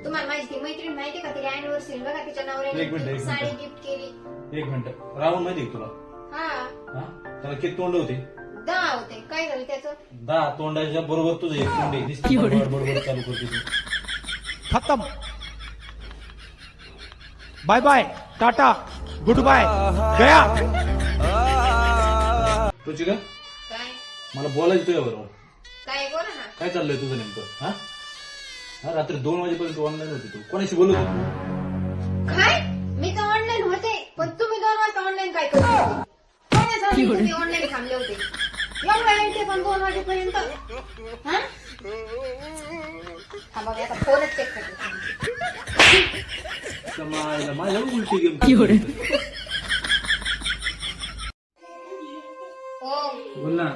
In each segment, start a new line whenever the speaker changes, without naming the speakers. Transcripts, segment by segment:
तुम्हाला माहिती मैत्रीण माहिती का तिला अॅनिव्हर्सरी बघा तिच्या
एक
नवऱ्याने
मिनिट.
साडी गिफ्ट केली.
एक मिनिट. राहुल माहिती आहे तुला?
हा
त्याला किती तोंड होते?
10 होते. काय झालं त्याचं?
10 तोंडाच्या बरोबर तुझं एक तोंड आहे. नुसती बडबड चालू करते तू.
खत्म. Bye bye, tata, good bye, गया.
रुचिका,
काय
मला बोलायचं तुझ्या बरोबर.
काय बोला ना.
काय चाललंय तुझं नेमकं? हा रात्री 2 वाजेपर्यंत ऑनलाईन होती तू. कोणाशी बोलत होती?
काय मी तर ऑनलाईन होते पण तुम्ही 2 वाजता ऑनलाईन काय करत होते? कोणासाठी तुम्ही ऑनलाईन थांबले होते एवढा वेळ ते पण 2 वाजेपर्यंत? हा थांबा मी आता फोनच चेक करते.
माझ्या उलटी गेम.
हो
बोल ना.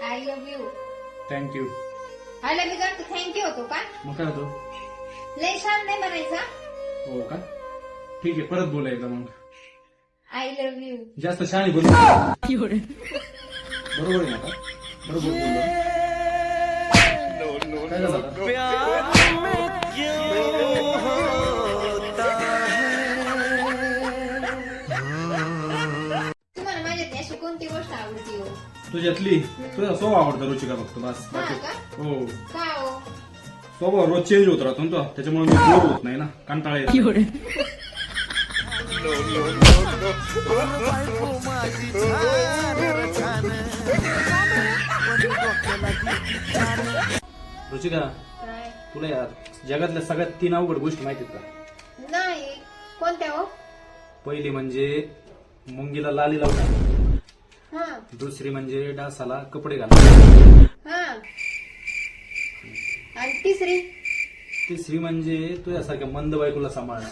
I love you.
Thank you.
I love you का थँक्यू होतो का?
मग काय होतो?
लय छान नाही बनायचा.
हो का? ठीक आहे, परत बोलायचं मग.
I love you.
जास्त शाळी बोल. बरोबर आहे आता. बरोबर बोललो. काय झालं आता?
तुम्हाला माझ्यात अशी कोणती गोष्ट आवडती हो?
तुझ्यातली तुझा स्वभाव आवडता रुचिका फक्त बस.
हा
बाकी
का?
हो.
का हो?
स्वभाव रोज चेंज होत राहतो ना तो, त्याच्यामुळे मी बोर होत नाही ना, कंटाळा येतो. रुचिका,
काय
तुला यार जगातल्या सगळ्यात 3 अवघड गोष्टी माहितीत का?
नाही कोणत्या हो?
पहिली म्हणजे मुंगीला लाली लावणं,
हा
दुसरी म्हणजे डासाला कपडे घालणं,
हा आणि तिसरी?
तिसरी म्हणजे तुझ्यासारख्या मंद बायकोला सांभाळणं.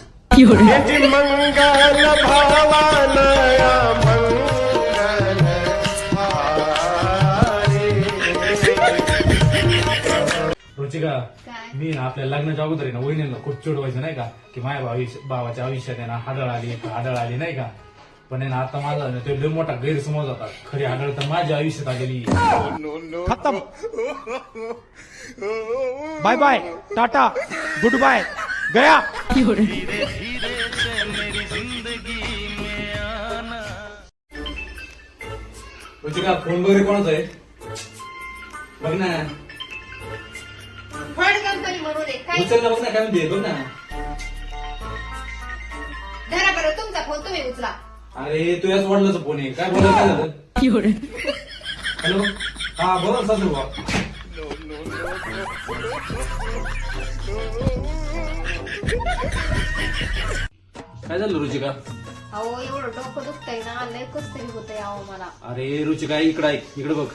रुचिका,
काय
मी ना आपल्या लग्नाच्या अगोदर आहे ना वहिनीला खूप चिडवायचं नाही का, की माझ्या भावाच्या आयुष्यात आहे ना हाडळ आली नाही का. पण आहे ना आता माझा ना तो लय मोठा गैरसमज होता. खरी हाडळ तर माझ्या आयुष्यात आलेली.
खत्म. Bye bye, tata, good bye, गया.
रुचिका, फोन वगैरे कोणाचा आहे? बघ ना,
फळ कंपनी म्हणून आहे. काय
उचल ना, बघ ना काय म्हणते, बघ ना.
धरा बरं तुमचा फोन तुम्ही उचला.
अरे तुझ्याच वडिलाचा फोन आहे. काय बोलायला काय झालं? हॅलो, हा बोला ना सासू भाऊ. काय झालं रुचिका?
अहो एवढं डोकं दुखतंय ना लय कस तरी होतंय अहो मला.
अरे रुचिका, इकडे ऐक, इकडे बघ.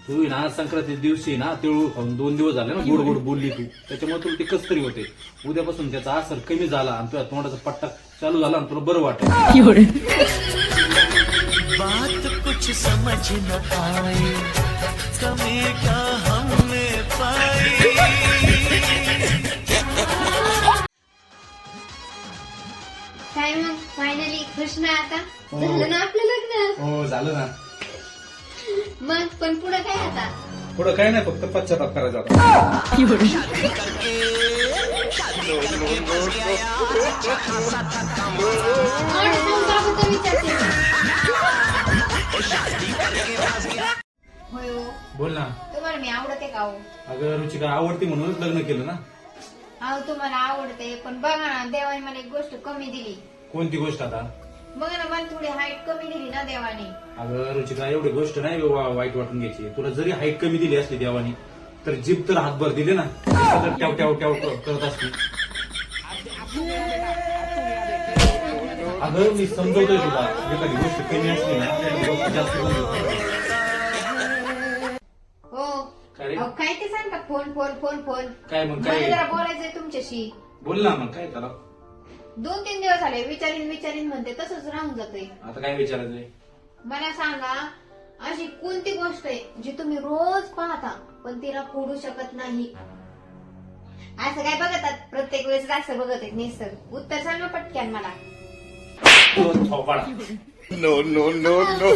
तू आहे ना संक्रांती दिवशी ना तिळगुळ खाऊन 2 दिवस झाले ना, गोड गोड बोलली तू, त्याच्यामुळे तुला ते कस तरी होते. उद्यापासून त्याचा असर कमी झाला आणि तुझ्या तोंडाचा पट्टा चालू झाला आणि तुला बरं वाटेल.
बात कुछ समझ न आए, कमी क्या हमने पाई.
काय मग फायनली खुश ना आता?
हो.
झालं ना आपलं लग्न?
हो झालं ना.
मग पण पुढे काय आता?
पुढं काय नाही, फक्त पश्चाताप करायचा होता.
आणि संसाराबद्दल विचारते मी. होय हो.
बोल ना.
तुम्हाला मी आवडते का हो?
अगं रुचिका, आवडती म्हणूनच लग्न केलं ना.
अहो तुम्हाला आवडते पण बघा ना देवाने मला एक गोष्ट कमी दिली.
कोणती गोष्ट आता?
बघा ना मला थोडी हाईट कमी दिली ना देवाने.
अगं रुचिका, एवढी गोष्ट नाही वाईट वाटून घ्यायची. तुला जरी हाईट कमी दिली असली देवानी, तर जीभ तर हातभर दिले ना, सगळं ट्याव ट्याव ट्याव करत असते. अगं मी समजवतोय तुला, एखादी गोष्ट कमी असली ना एखादी गोष्ट जास्त समजवतो.
हो
काय रे?
अहो, काय ते सांगा फोन फोन फोन फोन.
काय मग
मला
काय?
जरा बोलायचंय तुमच्याशी.
बोल ना मग, काय त्याला?
2-3 दिवस झाले विचारीन म्हणते तसंच राहून जातोय.
आता काय विचारायचंय?
मला सांगा अशी कोणती गोष्ट आहे जी तुम्ही रोज पाहता पण तिला फोडू शकत नाही? असं काय बघतात प्रत्येक वेळेस असं बघत आहेत निसर्ग? उत्तर सांगा पटक्यान मला.
थोपाडा.
No, no, no, no.